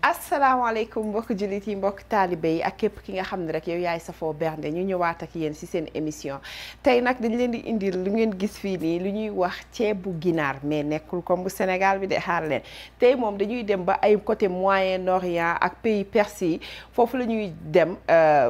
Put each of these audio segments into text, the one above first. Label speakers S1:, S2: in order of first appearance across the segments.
S1: asalaamaaleykum mbokk jullit yi mbokk taalibe yi ak képp ki nga xam ne rek yow yaay safoo bernde ñu ñëwaat ak yéen ci seen émission tey nag dañ leen di indil lu ngeen gis fii nii lu ñuy wax ceebu ginaar mais nekkul comme bu Sénégal bi de xaar leen tey moom dañuy dem ba ay côté Moyen-Orient ak pays Perse yi foofu la ñuy dem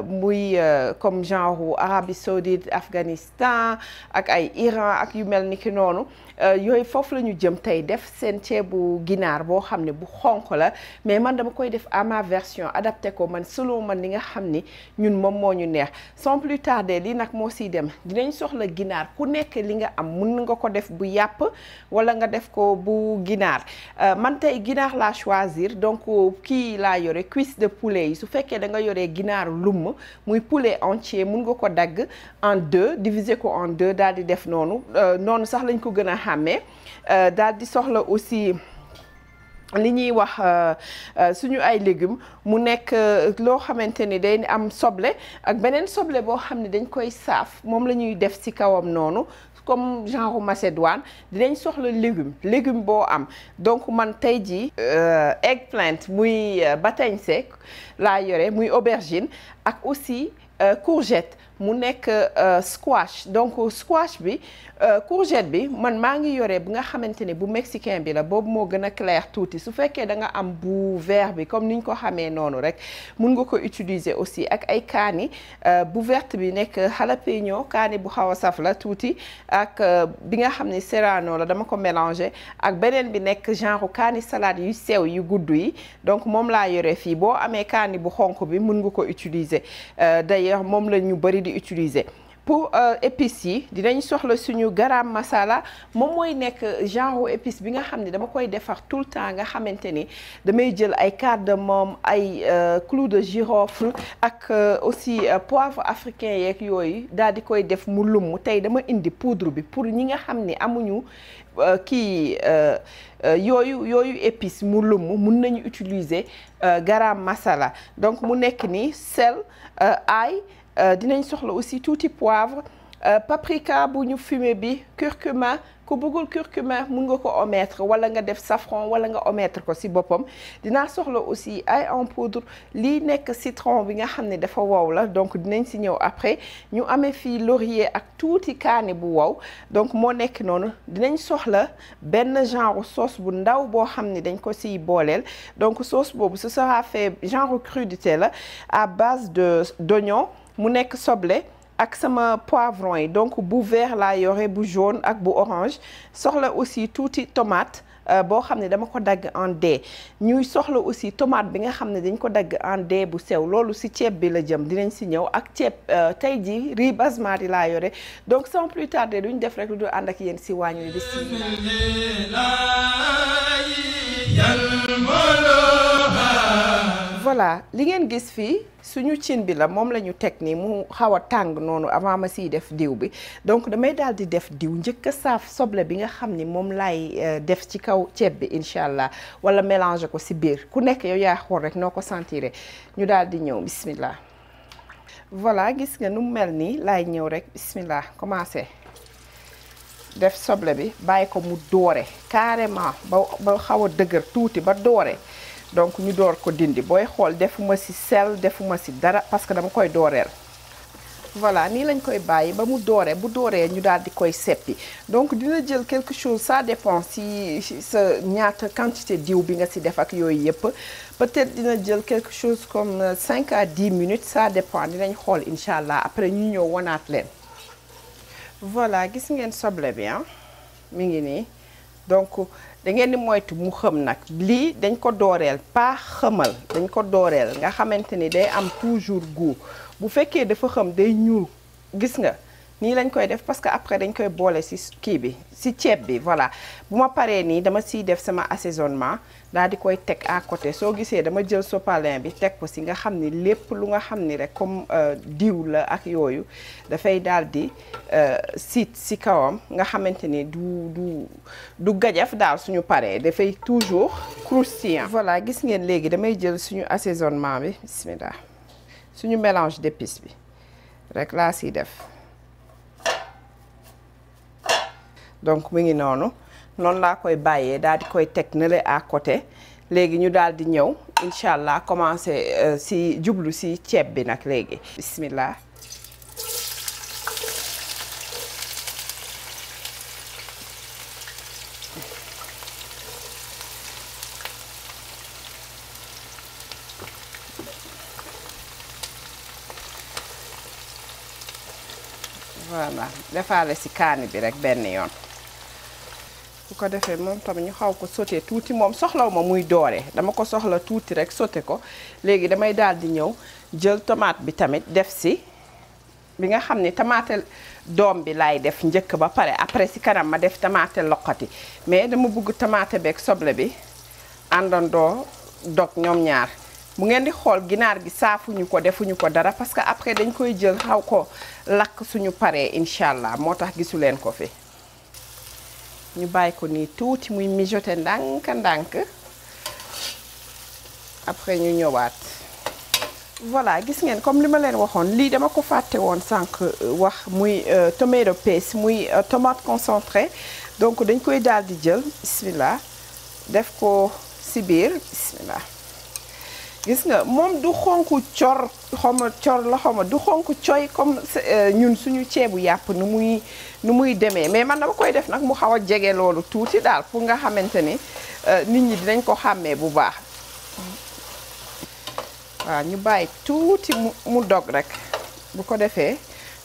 S1: muy comme genre Arabie Saoudite Afghanistan ak ay Iran ak yu mel ni ki noonu yooyu foofu la ñu jëm tey def seen ceebu ginaar boo xam ne bu xonq la mais man dama koy def à ma version adapté ko man selon man li nga xam ni ñun moom moo ñu neex sans plus tarder lii nag moo siy dem dinañ soxla ginaar ku nekk li nga am mën nga ko def bu yàpp wala nga def ko bu ginaar man tey ginaar laa choisir donc kii laa yore cuisse de poulet yi su fekkee da nga yoree ginaaru lumm muy poulet entier mën nga ko dagg en deux diviser ko en deux daal di def noonu noonu sax lañ ko gën a xàmmee daal di soxla aussi li ñuy wax suñu ay légumes mu nekk loo xamante ni day am soble ak beneen soble boo xam ne dañ koy saaf moom la ñuy def ci kawam noonu comme genre macédoine dinañ soxla légume boo am donc man tey jii eggplant muy batañse laa yore muy aubergine ak aussi courgette mu nekk squash donc squash bi courgette bi man maa ngi yore bi nga xamante ne bu mexicain bi la boobu moo gën a clair tuuti su fekkee da nga am bu vert bi comme niñ ko xamee noonu rek mun nga ko utiliser aussi ak ay kaani bu verte bi nekk jalapeno kaani bu xaw a saf la tuuti ak bi nga xam ne serrano la dama ko mélanger ak beneen bi nekk genre kaani salade yu sew yu gudd yi donc moom laa yore fii boo amee kaani bu xonk bi mun nga ko utiliser d'ailleurs moom la ñu bari di utiliser pour épices yi dinañ soxla suñu garam masala moom mooy nekk genre épice bi nga xam ne dama koy defar tout le temps nga xamante ni damay jël ay cardamome ay clou de girofle ak aussi poivre africain yeeg yooyu daal di koy def mu lumm tey dama indi poudre bi pour ñi nga xam ni amuñu kii yooyu épice mu lumm mun nañu utiliser garam masala donc mu nekk ni sel ail dinañ soxla aussi tuuti poivre paprika bu ñu fumé bi curcuma ku bëggul curcuma mun nga ko omettre wala nga def safran wala nga omettre ko ci boppam dinaa soxla aussi ail en poudre lii nekk citron bi nga xam ne dafa wow la donc dinañ ci ñëw après ñu amee fii laurier ak tuuti kaani bu wow donc moo nekk noonu dinañ soxla benn genre sauce bu ndaw boo xam ne dañ ko ciy booleel donc sauce boobu ce sera fait genre crudité la à base d'oignon mu nekk soble ak sama poivron yi donc bu vert laa yore bu jaune ak bu orange soxla aussi tuuti tomate boo xam ne dama ko dagg en dés ñuy soxla aussi tomate bi nga xam ne dañ ko dagg en dés bu sew loolu ci ceeb bi la jëm dinañ ci ñëw ak ceeb tey jii riz basmati laa yore donc sans plus tarder duñ def rek lu dul ànd ak yéen ci waañ wi voilà li ngeen gis fii suñu cin bi la moom la ñu teg nii mu xaw a tàng noonu avant ma siy def diw bi donc damay daal di def diw njëkk a saaf soble bi nga xam ni moom laay def ci kaw ceeb bi incha allah wala mélanger ko ci biir ku nekk yow yaa xool rek noo ko sentiré ñu daal di ñëw bismillah voilà gis nga nu mu mel nii laay ñëw rek bismillah commencé def soble bi bàyyi ko mu doore carrément ba xaw a dëgër tuuti ba doore donc ñu door ko dindi booy xool defuma ci sel defuma ci dara parce que dama koy dooreel voilà nii lañ koy bàyyi ba mu dooree bu dooree ñu daal di koy seppi donc dina jël quelque chose ça dépend ci sa ñaata quantité diw bi nga ci def ak yooyu yëpp peut-être dina jël quelque chose comme 5 à 10 minutes ça dépend dinañ xool incha allah après ñu ñëw wanaat leen voilà gis ngeen soble bi mi ngi nii donc da ngeen di moytu mu xëm nag lii dañ ko dooreel pas xëmal dañ ko dooreel nga xamante ni day am toujours goût bu fekkee dafa xëm day ñuul gis nga nii lañ koy def parce que après dañ koy boole ci kii bi ci ceeb bi voilà bu ma paree nii dama siy def sama assaisonnement daal di koy teg à côté soo gisee dama jël sopalin bi teg ko ci nga xam ni lépp lu nga xam ni rek comme diw la ak yooyu dafay daal di siit ci kawam nga xamante ni du gajaf daal suñu paree dafay toujours croustillant. voilà gis ngeen léegi damay jël suñu assaisonnement bi bismillah suñu mélange d'épices bi rek laa siy def. donc mu ngi noonu laa koy bàyyee daal di koy teg nële à côté léegi ñu daal di ñëw incha allah commencer si jublu si ceeb bi nag léegi bismillah. voilà defaale si kaani bi rek benn yoon. bu ko defee moom tamit ñu xaw ko sauté tuuti moom soxlaw ma muy doore dama ko soxla tuuti rek sauté ko léegi damay daal di ñëw jël tomate bi tamit def si bi nga xam ne tomate doom bi laay def njëkk ba pare après si kanam ma def tomate loqati mais dama bëgg tomate beeg soble bi àndandoo dog ñoom ñaar bu ngeen di xool ginaar gi saafuñu ko defuñu ko dara parce que après dañ koy jël xaw ko lakk suñu paree incha allah moo tax gisu leen ko fi. ñu bàyyi ko nii tuuti muy mijoter ndànk après ñu ñëwaat. voilà gis ngeen comme li ma leen waxoon lii dama ko fàtte woon sànq wax muy tomato paste muy tomate concentré donc dañ koy daal di jël bismillah def ko si biir bismillah. gis nga moom du xonk cor xawma du xonk coy comme ñun suñu ceebu yàpp nu muy demee mais man dama koy def nag mu xaw a jege loolu tuuti daal pour nga xamante ni nit ñi dinañ ko xàmmee bu baax. waaw ñu bàyyi tuuti mu dog rek bu ko defee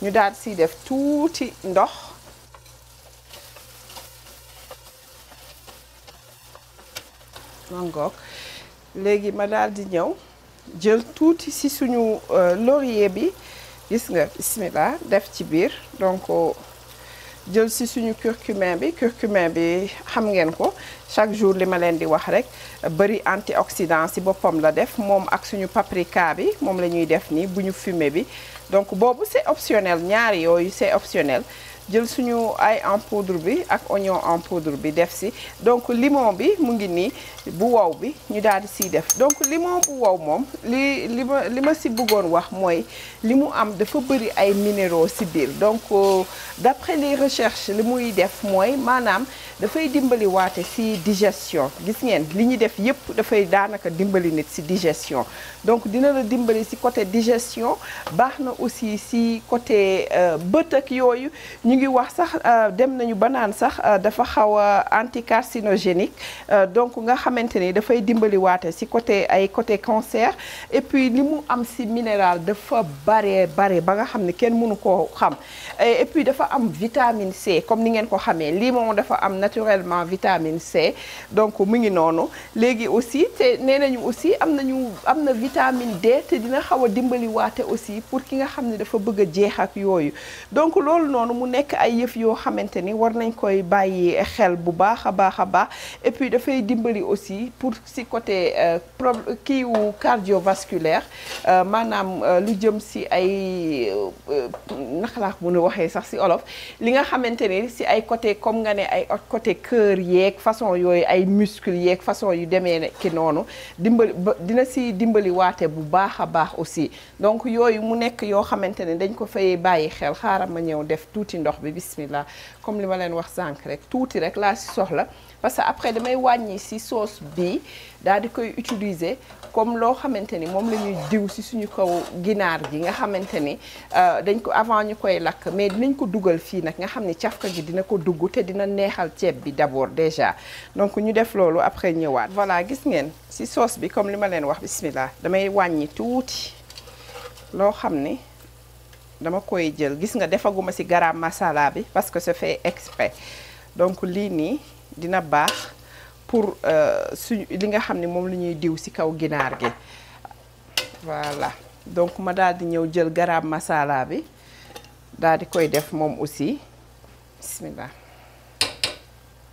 S1: ñu daal di siy def tuuti ndox. mangoog léegi ma daal di ñëw jël tuuti ci suñu laurier bi gis nga bismillah def ci biir donc jël ci suñu curcumin bi xam ngeen ko chaque jour li ma leen di wax rek bari antioxydant ci boppam la def moom ak suñu paprika bi moom la ñuy def nii bu ñu fumé bi donc boobu c'est optionnel ñaari yooyu c'est optionnel. jël suñu ail en poudre bi ak oignon en poudre bi def si donc limon bi mu ngi nii bu wow bi ñu daal di siy def donc limon bu wow moom li ma si bëggoon wax mooy li mu am dafa bëri ay minéraux si biir donc d'après les recherches li muy def mooy maanaam dafay dimbali waate si digestion gis ngeen li ñu def yépp dafay daanaka dimbali nit si digestion donc dina la dimbali si côté digestion baax na aussi si côté bët ak yooyu ñu ngi wax sax dem nañu ba naan sax dafa xaw a anticarcinogénique donc nga xamante ni dafay dimbali waate si côté cancer et puis li mu am si minéral dafa bare ba nga xam ne kenn mënu koo xam et puis dafa am vitamine C comme ni ngeen ko xamee limon dafa am naturellement vitamine C donc mu ngi noonu léegi aussi te nee nañu aussi am na vitamine D te dina xaw a dimbali waate aussi pour ki nga xam ne dafa bëgg a jeex ak yooyu donc loolu noonu mu nekk ay yëf yoo xamante ni war nañ koy bàyyi xel bu baax a baax et puis dafay dimbali aussi pour si côté kiiwu cardiovasculaire maanaam lu jëm si ay naka laa ko mën a waxee sax si olof li nga xamante ni si ay côté comme nga ne ay côté cœur yeeg façon yooyu ay muscles yeeg façon yu demee ki noonu dina si dimbali waate bu baax a baax aussi donc yooyu mu nekk yoo xamante ne dañ ko fay bàyyi xel xaaral ma ñëw def tuuti ndox bi bismillah comme li ma leen wax sànq rek tuuti rek laa si soxla parce que après damay wàññi si sauce bi daal di koy utiliser comme loo xamante ni moom la ñuy diw si suñu kaw ginaar gi nga xamante ni dañ ko avant ñu koy lakk mais dinañ ko dugal fii nag nga xam ni cafka gi dina ko dugg te dina neexal ceeb bi d'abord déjà donc ñu def loolu après ñëwaat. voilà gis ngeen si sauce bi comme li ma leen wax bismillah damay wàññi tuuti loo xam ni dama koy jël gis nga defaguma ci garam masala bi parce que c'est fait exprès donc lii nii dina baax pour suñu li nga xam ne moom la ñuy diw ci kaw ginaar gi voilà donc ma daal di ñëw jël garam masala bi daal di koy def moom aussi bismillah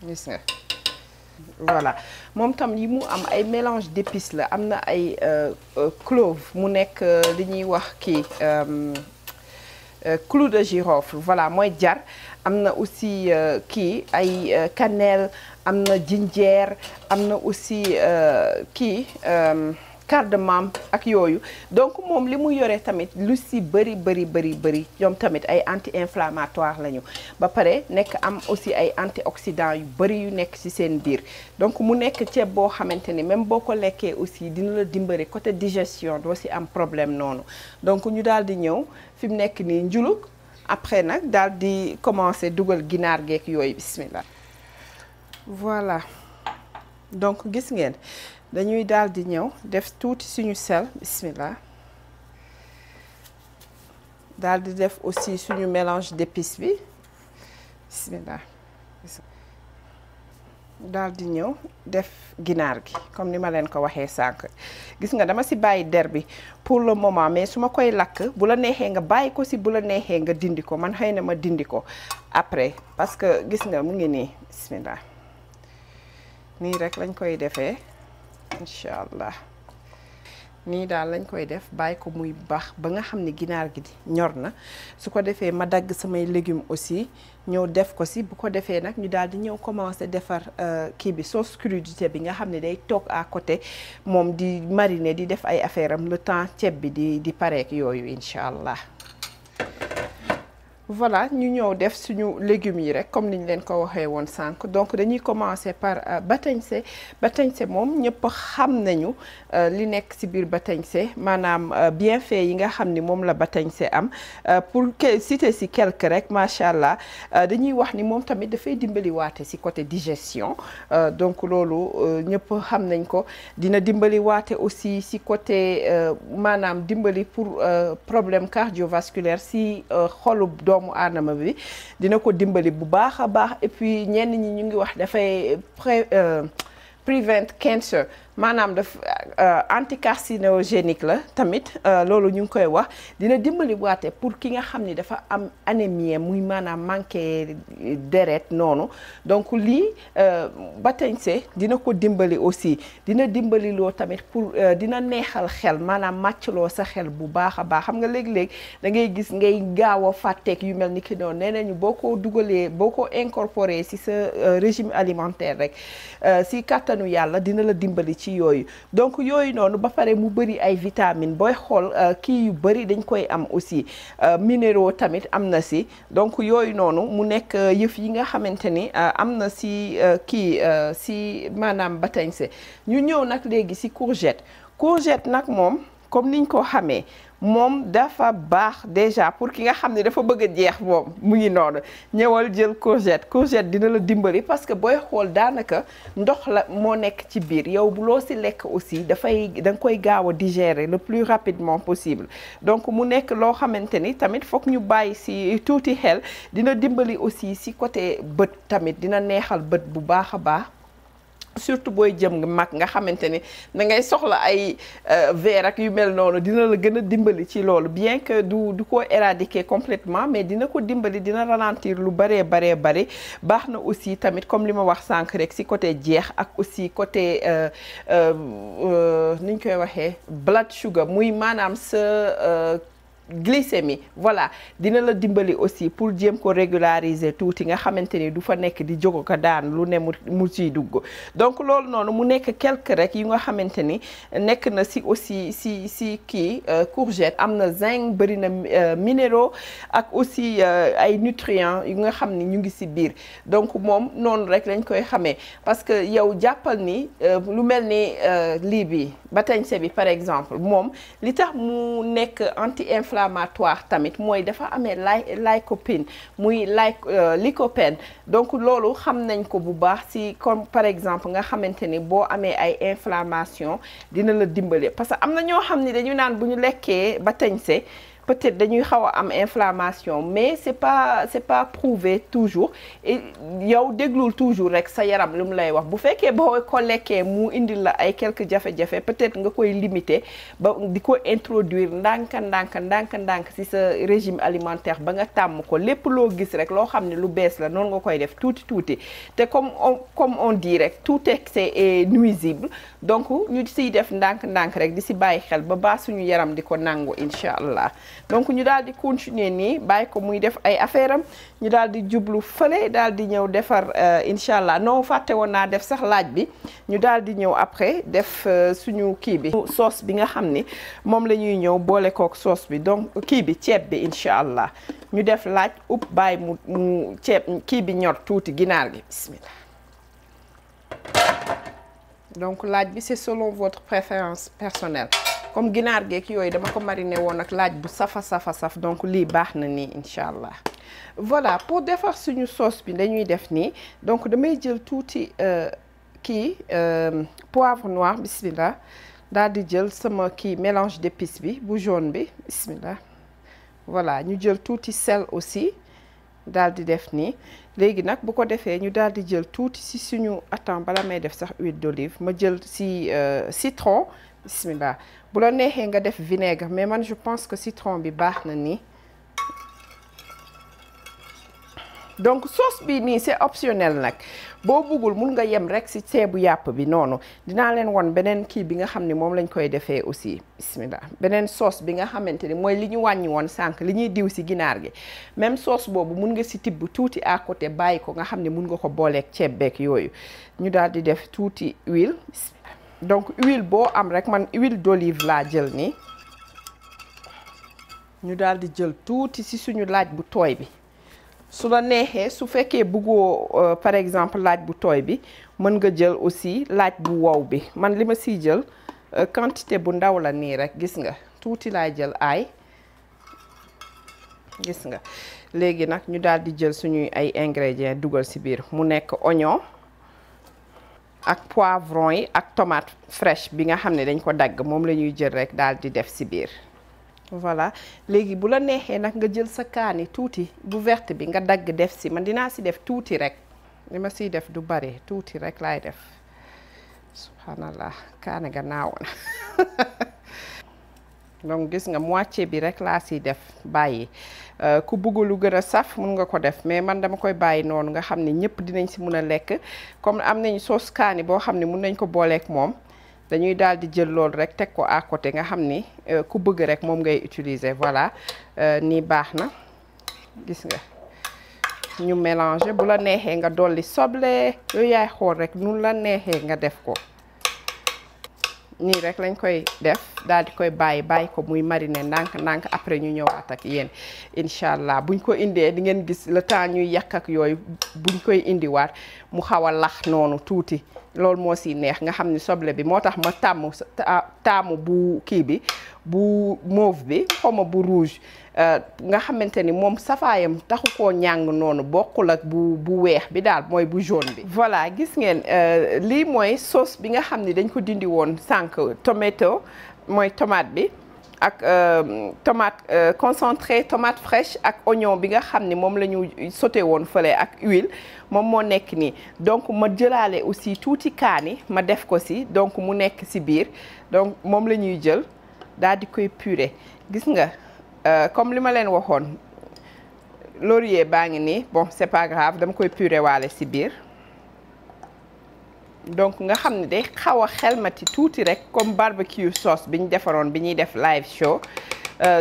S1: gis nga voilà moom tam yi mu am ay mélange d'épices la am na ay clove mu nekk li ñuy wax kii clou de girofle voilà mooy jar am na aussi kii ay cannelle am na ginger am na aussi kii cardamome ak yooyu donc moom li mu yore tamit lu si bëri ñoom tamit ay anti-inflammatoire lañu ba pare nekk am aussi ay antioxydants yu bëri yu nekk ci seen biir donc mu nekk ceeb boo xamante ni même boo ko lekkee aussi dina la dimbali côté digestion doo si am problème noonu donc ñu daal di ñëw fi mu nekk nii njulug après nag daal di commencer dugal ginaar geek yooyu bismillah voilà donc gis ngeen dañuy daal di ñëw def tuuti suñu sel bismillah daal di def aussi suñu mélange d'épices bi bismillah daal di ñëw def ginaar gi comme ni ma leen ko waxee sànq gis nga dama ci bàyyi der bi pour le moment mais su ma koy lakk bu la neexee nga bàyyi ko ci bu la neexee nga dindi ko man xëy na ma dindi ko après parce que gis nga mu ngi nii bismillah nii rek lañ koy defee incha allah nii daal lañ koy def bàyyi ko muy baax ba nga xam ne ginaar gi ñor na su ko defee ma dagg samay légumes aussi ñëw def ko si bu ko defee nag ñu daal di ñëw commencer defar kii bi sauce crudité bi nga xam ne day toog à côté moom di mariner di def ay affaire am le temps ceeb bi di pareek yooyu incha allah. voilà ñu ñëw def suñu légumes yi rek comme niñ leen ko waxee woon sànq donc dañuy commencer par batañse batañse moom ñëpp xam nañu li nekk ci biir batañse maanaam bienfait yi nga xam ni moom la batañse am pour citer ci quelque rek macha allah dañuy wax ni moom tamit dafay dimbali waate ci côté digestion donc loolu ñëpp xam nañ ko dina dimbali waate aussi ci côté maanaam dimbali pour problème cardiovasculaire ci xolub doomu aadama bi dina ko dimbali bu baax a baax et puis ñenn ñi ñu ngi wax dafay prevent cancer maanaam daf anticarcinogénique la tamit loolu ñu ngi koy wax dina dimbali waate pour ki nga xam ni dafa am anémie muy maanaam manqué deret noonu donc lii batañse dina ko dimbali aussi dina dimbali loo tamit pour dina neexal xel maanaam màccloo sa xel bu baax a baax xam nga léeg-léeg da ngay gis ngay gaaw a fàtteek yu mel ni ki noonu nee nañu boo ko dugalee boo ko incorporé ci sa régime alimentaire rek ci kàttanu yàlla dina la dimbali ci yooyu donc yooyu noonu ba pare mu bëri ay vitamines booy xool kii yu bëri dañ koy am aussi minéraux tamit am na si donc yooyu noonu mu nekk yëf yi nga xamante ni am na si si maanaam batañse ñu ñëw nag léegi si courgette nag moom comme niñ ko xamee moom dafa baax déjà pour ki nga xam ne dafa bëgg a jeex moom mu ngi noonu ñëwal jël courgette dina la dimbali parce que booy xool daanaka ndox la moo nekk ci biir yow bu loo si lekk aussi da nga koy gaaw a digérer le plus rapidement possible donc mu nekk loo xamante ni tamit foog ñu bàyyi si tuuti xel dina dimbali aussi si côté bët tamit dina neexal bët bu baax a baax surtout booy jëm nga mag nga xamante ni da ngay soxla ay verre ak yu mel noonu dina la gën a dimbali ci loolu bien que du ko éradiquer complètement mais dina ko dimbali dina ralentir lu baree bari baax na aussi tamit comme li ma wax sànq rek ci côté jeex ak aussi côté ni ñu koy waxee blood sugar muy maanaam sa glycémie voilà dina la dimbali aussi pour jéem ko régulariser tuuti nga xamante ni du fa nekk di jóg ko daan lu ne mu ciy dugg donc loolu noonu mu nekk quelque rek yu nga xamante ni nekk na si aussi si kii courgette am na zinc bëri na minéraux ak aussi ay nutriments yu nga xam ni ñu ngi si biir donc moom noonu rek lañ koy xamee parce que yow jàppal ni lu mel ni lii bi batañse bi par exemple moom li tax mu nekk anti-inflammatoire tamit mooy dafa amee lycopène muy lycopène donc loolu xam nañ ko bu baax si comme par exemple nga xamante ni boo amee ay inflammation dina la dimbali parce que am na ñoo xam ni dañu naan bu ñu lekkee batañse peut-être dañuy xaw a am inflammation mais c'est pas prouvé toujours et yow déglul toujours rek sa yaram lu mu lay wax bu fekkee boo ko lekkee mu indil la ay quelques jafe-jafe peut-être nga koy limiter ba di ko introduire ndànk ci sa régime alimentaire ba nga tàmm ko lépp loo gis rek loo xam ne lu bees la noonu nga koy def tuuti te comme on dit rek tout excès est nuisible donc ñu siy def ndànk rek di si bàyyi xel ba suñu yaram di ko nangu incha allah donc ñu daal di continuer nii bàyyi ko muy def ay affaire am ñu daal di jublu fële daal di ñëw defar incha allah non fàtte woon naa def sax laaj bi ñu daal di ñëw après def suñu kii bi sauce bi nga xam ni moom la ñuy ñëw boole kook sauce bi donc kii bi ceeb bi incha allah ñu def laaj upp bàyyi mu ceeb kii bi ñor tuuti ginaar gi bismillah. Donc laaj bi c'est selon votre préférence personnelle comme ginaar geek yooyu dama ko mariner woon ak laaj bu saf donc lii baax na nii incha allah. Voilà pour defar suñu sauce bi dañuy def nii donc damay jël tuuti poivre noir bismillah daal di jël sama kii mélange d'épices bi bu jaune bi bismillah. Voilà ñu jël tuuti sel aussi daal di def nii léegi nag bu ko defee ñu daal di jël tuuti ci suñu bala may def sax huile d'olive ma jël ci citron bismillah bu la neexee nga def vinaigre mais man je pense que citron bi baax na nii. Donc sauce bi nii c'est optionnel nag boo bëggul mun nga yem rek ci ceebu yàpp bi noonu dinaa leen won beneen kii bi nga xam ne moom lañ koy defee aussi bismillah beneen sauce bi nga xamante ni mooy li ñu wàññi woon sànq li ñuy diw ci ginaar gi même sauce boobu mun nga ci tibb tuuti à côté bàyyi ko nga xam ne mun nga ko booleeg ceeb beeg yooyu ñu daal di def tuuti huile donc huile boo am rek man huile d'olive laa jël nii ñu daal di jël tuuti ci suñu laaj bu tooy bi. Su la neexee su fekkee bëggoo par exemple laaj bu tooy bi mën nga jël aussi laaj bu wow bi man li ma siy jël quantité bu ndaw la nii rek gis nga tuuti laay jël aay gis nga léegi nag ñu daal di jël suñuy ay ingrédients dugal ci biir mu nekk oignon ak poivron yi ak tomate fraîche bi nga xam ne dañ ko dagg moom la ñuy jël rek daal di def ci biir. Voilà léegi bu la neexee nag nga jël sa kaani tuuti bu verte bi nga dagg def ci man dinaa ci def tuuti rek li ma ciy def du bari tuuti rek laay def subhanallah kaane ga naawoon donc gis nga moitié bi rek laa ciy def bàyyi ku bëgg lu gën a saf mun nga ko def mais man dama koy bàyyi noonu nga xam ne ñëpp dinañ ci mun a lekk comme am nañ sauce kaani boo xam ne mun nañ ko booleek moom dañuy daal di jël loolu rek teg ko à côté nga xam ni ku bëgg rek moom ngay utiliser voilà nii baax na gis nga ñu mélanger bu la neexee nga dolli soble yooyu yaay xool rek nu la neexee nga def ko nii rek lañ koy def daal di koy bàyyi ko muy mariner ndànk après ñu ñëwaat ak yéen incha allah buñ ko indee di ngeen gis le temps ñuy yàq ak yooyu buñ koy indiwaat mu xaw a lax noonu tuuti loolu moo si neex nga xam ni soble bi moo tax ma taamu bu kii bi bu mauve bi xawma bu rouge nga xamante ni moom safaayam taxu koo ñàng noonu bokkul ak bu weex bi daal mooy bu jaune bi. Voilà gis ngeen lii mooy sauce bi nga xam ni dañ ko dindi woon sànq tomato mooy tomate bi ak tomate concentré tomate fraîche ak oignon bi nga xam ni moom la ñu sauté woon fële ak huile moom moo nekk nii donc ma jëlaale aussi tuuti kaani ma def ko ci donc mu nekk ci biir donc moom la ñuy jël daal di koy purée gis nga comme li ma leen waxoon laurier baa ngi nii bon c'est pas grave dama koy purée waale ci biir donc nga xam ne day xaw a xelmati tuuti rek comme barbecue sauce bi ñu defaroon bi ñuy def live show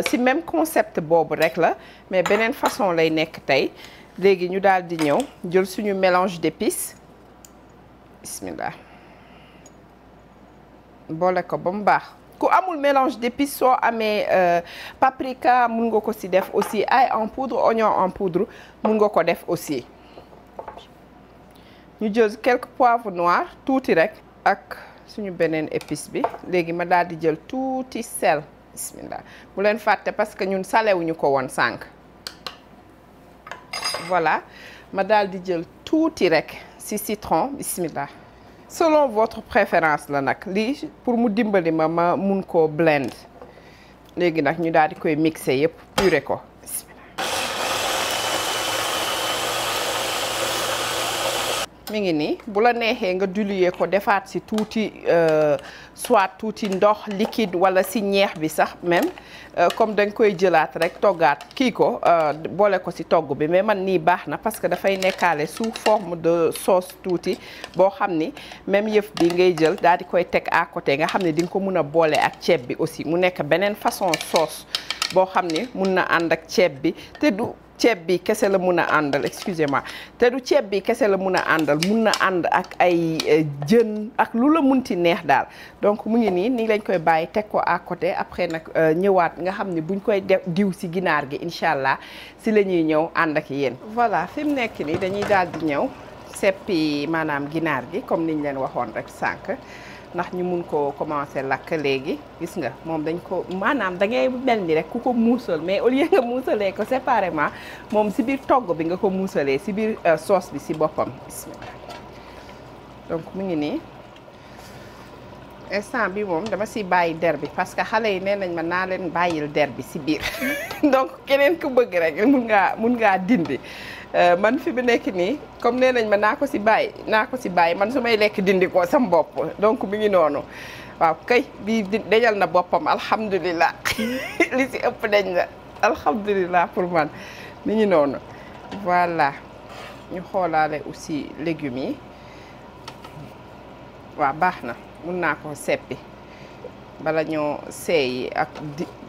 S1: ci même concept boobu rek la mais beneen façon lay nekk tey léegi ñu daal di ñëw jël suñu mélange d'épices bismillah boole ko ba mu baax ku amul mélange d'épices soo amee paprika mun nga ko ci def aussi ail en poudre oignon en poudre mun nga ko def aussi ñu jël quelques poivres noirs tuuti rek ak suñu beneen épice bi léegi ma daal di jël tuuti sel bismillah bu leen fàtte parce que ñun salewuñu ko woon sànq voilà ma daal di jël tuuti rek ci citron bismillah selon votre préférence la nag lii pour mu dimbali ma mun koo blend léegi nag ñu daal di koy mixer yëpp purée ko. mi ngi nii bu la neexee nga diluer ko defaat si tuuti soit tuuti ndox liquide wala si ñeex bi sax même comme dañ koy jëlaat rek toggaat kii ko boole ko si togg bi mais man nii baax na parce que dafay nekkaale sous forme de sauce tuuti boo xam ni même yëf bi ngay jël daal di koy teg à côté nga xam ne di nga ko mun a boole ak ceeb bi aussi mu nekk beneen façon sauce boo xam ni mun na ànd ak ceeb bi te du ceeb bi kese la mun a àndal excusez-moi te du ceeb bi kese la mun a àndal mun na ànd ak ay jën ak lu la munti neex daal donc mu ngi nii lañ koy bàyyi teg ko à côté après nag ñëwaat nga xam ne buñ koy diw si ginaar gi incha allah si la ñuy ñëw ànd ak yéen. voilà fi mu nekk nii dañuy daal di ñëw seppi maanaam ginaar gi comme niñ leen waxoon rek sànq ndax ñu mun ko commencer lakk léegi gis nga moom dañ ko maanaam da ngay mel ni rek ku ko muusal mais au lieu nga muusalee ko séparément moom si biir togg bi nga ko muusalee si biir sauce bi si boppam bismillah. donc mu ngi nii instant bi moom dama si bàyyi der bi parce que xale yi nee nañ ma naa leen bàyyil der bi si biir donc keneen ku bëgg rek mun ngaa dindi. man fi bu nekk nii comme nee nañ ma naa ko si bàyyi man su may lekk dindi ko sam bopp donc mi ngi noonu waaw kay bii dajal na boppam alhamdulilah li si ëpp dañ na alhamdulilah pour man mi ngi noonu. voilà ñu xoolaale aussi légumes yi waaw baax na mun naa ko seppi bala ñoo seey ak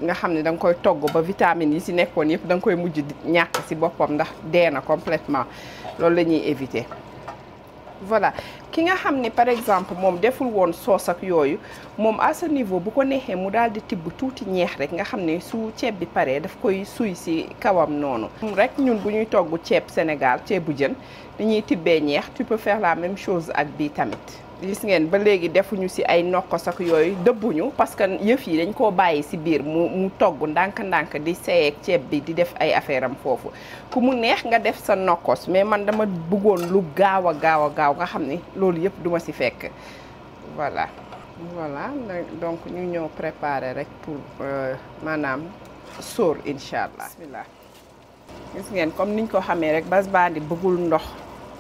S1: nga xam ne da nga koy togg ba vitamines yi si nekkoon yëpp da nga koy mujj ñàkk si boppam ndax dee na complètement loolu la ñuy éviter. voilà ki nga xam ni par exemple moom deful woon sauce ak yooyu moom à ce niveau bu ko neexee mu daal di tibb tuuti ñeex rek nga xam ne su ceeb bi paree daf koy suy si kawam noonu. rek ñun bu ñuy togg ceeb Sénégal ceebu jën dañuy tibbee ñeex tu peux faire la même chose ak bii tamit. gis ngeen ba léegi defuñu si ay nokkos ak yooyu dëbbuñu parce que yëf yi dañ koo bàyyi si biir mu togg ndànk-ndànk di seyeeg ceeb bi di def ay affaire am foofu ku mu neex nga def sa nokkos mais man dama bëggoon lu gaaw a gaaw nga xam ni loolu yëpp duma si fekk. voilà donc ñu ñëw préparer rek pour maanaam sóor incha allah. bismillah gis ngeen comme niñ ko xamee rek Basbandi bëggul ndox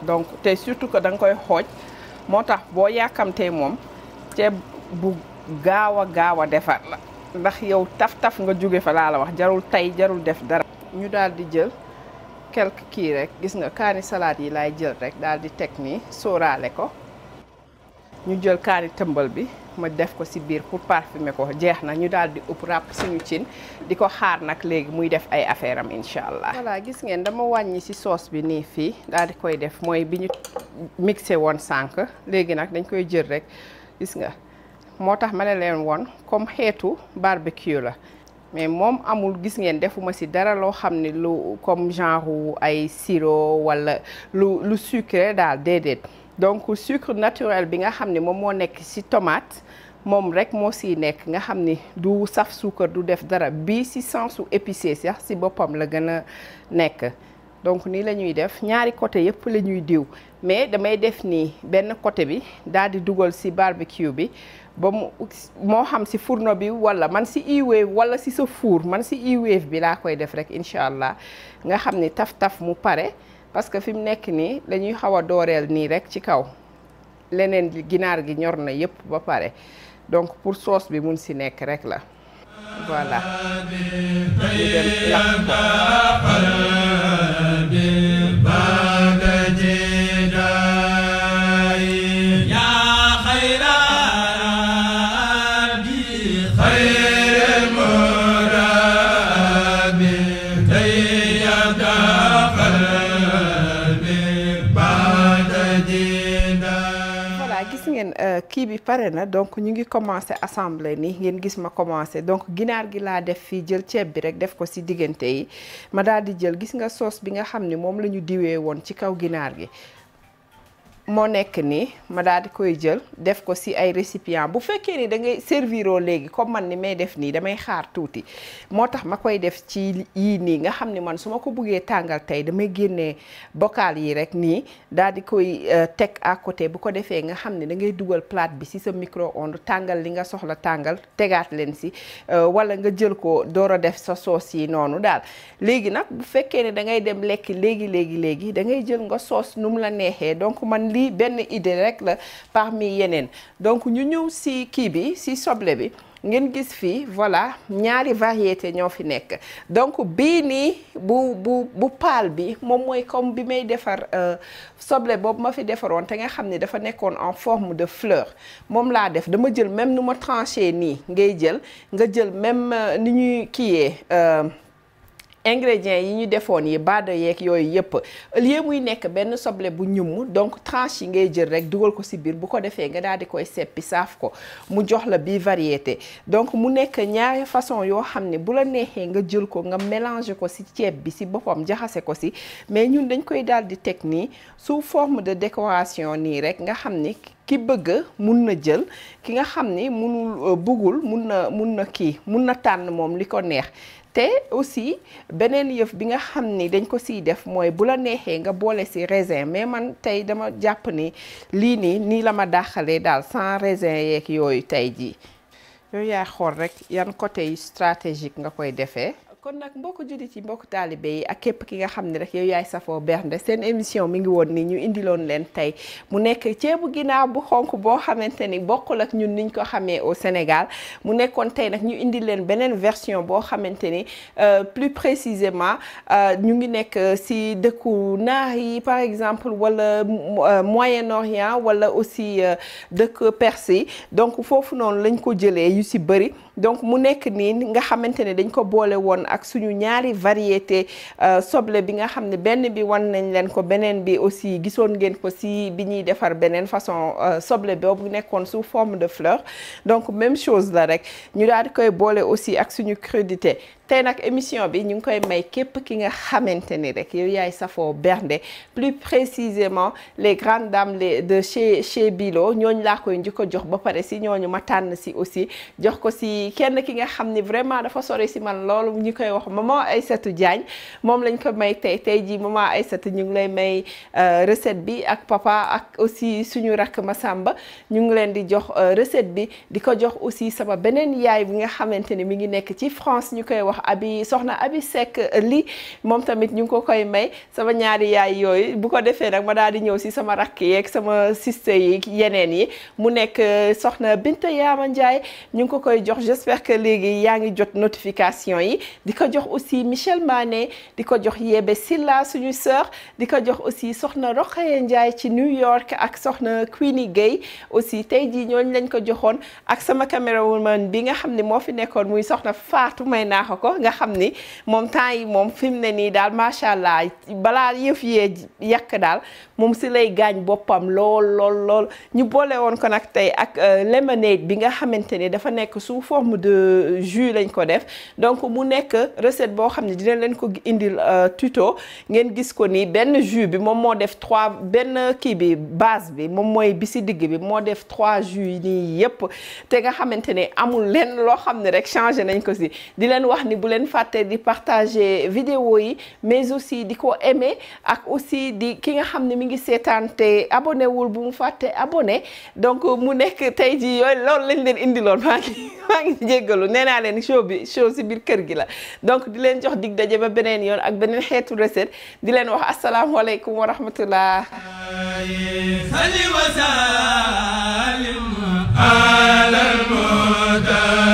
S1: donc te surtout que da nga koy xooj. moo tax boo yàkkamtee moom ceeb bu gaaw a defar la ndax yow taf nga jóge fa laa la wax jarul tey jarul def dara. ñu daal di jël quelque kii rek gis nga kaani salade yi laay jël rek daal di teg nii sóoraale ko ñu jël kaani tëmbal bi ma def ko ci biir pour parfumer ko jeex na ñu daal di upp ràpp suñu cin di ko xaar nag léegi muy def ay affaire am incha allah. voilà gis ngeen dama wàññi ci sauce bi nii fii daal di koy def mooy bi ñu mixé woon sànq léegi nag dañ koy jël rek gis nga moo tax ma ne leen woon comme xeetu barbecue la mais moom amul gis ngeen defuma ci dara loo xam ne lu comme genre ay sirop walla lu sucré daal déedéet. donc sucre naturel bi nga xam ne moom moo nekk ci tomate moom rek moo siy nekk nga xam ni du saf suukar du def dara bii ci sensu épicé sax ci boppam la gën a nekk. donc nii la ñuy def ñaari côté yëpp la ñuy diw mais damay def nii benn côté bi daal di dugal ci barbecue bi ba moo xam ci fourneau bi walla man ci e-wave walla ci sa four man ci e-wave bi laa koy def rek incha allah nga xam ni taf mu pare. parce que fi mu nekk nii dañuy xaw a dooreel nii rek ci kaw leneen ginaar gi ñor na yépp ba pare donc pour sauce bi mun ci nekk rek la voilà ñu dem lakk kii bi pare na donc ñu ngi commencé assembler nii ngeen gis ma commencé donc ginaar gi laa def fii jël ceeb bi rek def ko ci diggante yi ma daal di jël gis nga sauce bi nga xam ne moom la ñu diwee woon ci kaw ginaar gi moo nekk nii ma daal di koy jël def ko ci ay récipient bu fekkee ni da ngay serviroo léegi comme man ni may def nii damay xaar tuuti moo tax ma koy def ci yii nii nga xam ni man su ma ko buggee tàngal tey damay génnee bocal yi rek nii daal di koy teg à côté bu ko defee nga xam ne da ngay dugal plate bi ci sa micro-ondes tàngal li nga soxla tàngal tegaat leen ci walla nga jël ko door a def sa soos yi noonu daal léegi nag bu fekkee ne da ngay dem lekki léegi da ngay jël nga soos nu mu la neexee donc man lii benn idée rek la parmi yeneen donc ñu ñëw ci kii bi ci soble bi ngeen gis fii voilà ñaari variété ñoo fi nekk donc bii nii bu paal bi moom mooy comme bi may defar soble boobu ma fi defaroon te nga xam ne dafa nekkoon en forme de fleur moom laa def dama jël même nu ma tranché nii ngay jël nga jël même ni ñuy kiiyee ingrédients yi ñu defoon yi baada yeeg yooyu yëpp lieu muy nekk benn soble bu ñum donc tranche yi ngay jël rek dugal ko ci biir bu ko defee nga daal di koy seppi saaf ko mu jox la bii variété donc mu nekk ñaari façon yoo xam ne bu la neexee nga jël ko nga mélanger ko ci ceeb bi ci boppam jaxase ko ci mais ñun dañ koy daal di teg nii sous forme de décoration nii rek nga xam ni ki bëgg mun na jël ki nga xam ni munul bëggul mun na tànn moom li ko neex te aussi beneen yëf bi nga xam ni dañ ko siy def mooy bu la neexee nga boole ci raisin mais man tey dama jàpp ni lii nii la ma dàqalee daal sans raisin yeeg yooyu tey jii yooyu yaay xool rek yan côté yu stratégique nga koy defee. kon nag mbokk jullit yi mbokk taalibe yi ak képp ki nga xam ne rek yow yaay safoo bernde seen émission mi ngi woon ni ñu indiloon leen tey mu nekk ceebu ginaar bu xonk boo xamante ni bokkul ak ñun niñ ko xamee au Sénégal mu nekkoon tey nag ñu indi leen beneen version boo xamante ni plus précisément ñu ngi nekk ci dëkku naar yi par exemple wala Moyen-Orient wala aussi dëkk Perse yi donc foofu noonu lañ ko jëlee yu ci bëri donc mu nekk nii nga xamante ne dañ ko boole woon ak suñu ñaari variété soble bi nga xam ne benn bi wan nañ leen ko beneen bi aussi gisoon ngeen ko ci bi ñuy defar beneen façon soble boobu nekkoon sous forme de fleur donc même chose la rek ñu daal di koy boole aussi ak suñu crudité tey nag émission bi ñu ngi koy may képp ki nga xamante ni rek yow yaay safoo bernde plus précisément les grandes dames de chez Bilo ñooñu laa koy njëkk a jox ba pare ci ñooñu ma tànn ci aussi jox ko ci kenn ki nga xam ni vraiment dafa sori ci man loolu ñu koy wax maman Aïssatou Diagne moom lañ ko may tey jii maman Aïssatou ñu ngi lay may recette bi ak papa ak aussi suñu rakk Massamba ñu ngi leen di jox recette bi di ko jox aussi sama beneen yaay bi nga xamante ni mi ngi nekk ci France ñu koy wax soxna Abi Seck li moom tamit ñu ngi ko koy may sama ñaari yaay yooyu bu ko defee nag ma daal di ñëw ci sama rakk yeeg sama sister yi yeneen yi mu nekk soxna Binta Yaama Ndiaye ñu ngi ko koy jox j'espère que léegi yaa ngi jot notification yi di ko jox aussi Michel Mané di ko jox Yebe Silla suñu sœur di ko jox aussi soxna Rokhaya Ndiaye ci New York ak soxna Queenie Gueye aussi tey jii ñooñu lañ ko joxoon ak sama caméraman bi nga xam ne moo fi nekkoon muy soxna Fatou may naaxa ko nga xam ni moom temps yi moom fi mu ne nii daal macha allah balaa yëf yee yàq daal moom ci lay gaañ boppam lool ñu boole woon ko nag tey ak lemonade bi nga xamante ne dafa nekk sous forme de jus lañ ko def donc mu nekk recette boo xam ne dina leen ko indil tuto ngeen gis ko ni benn jus bi moom moo def benn kii bi base bi moom mooy bi ci digg bi moo def 3 jus nii yépp te nga xamante ne amul lenn loo xam ne rek changé nañ ko ci di leen wax ni bu leen fàtte di partager vidéo yi mais aussi di ko aimer ak aussi di ki nga xam ne mi ngi seetaan te abonné wul bu mu fàtte abonné donc mu nekk tey ji yooyu loolu lañ leen indiloon maa ngi jéggalu nee naa leen show ci biir kër gi la donc di leen jox dig daje ba beneen yoon ak beneen xeetu recette di leen wax asalaamaaleykum wa rahmatullah salli wa sallim ala al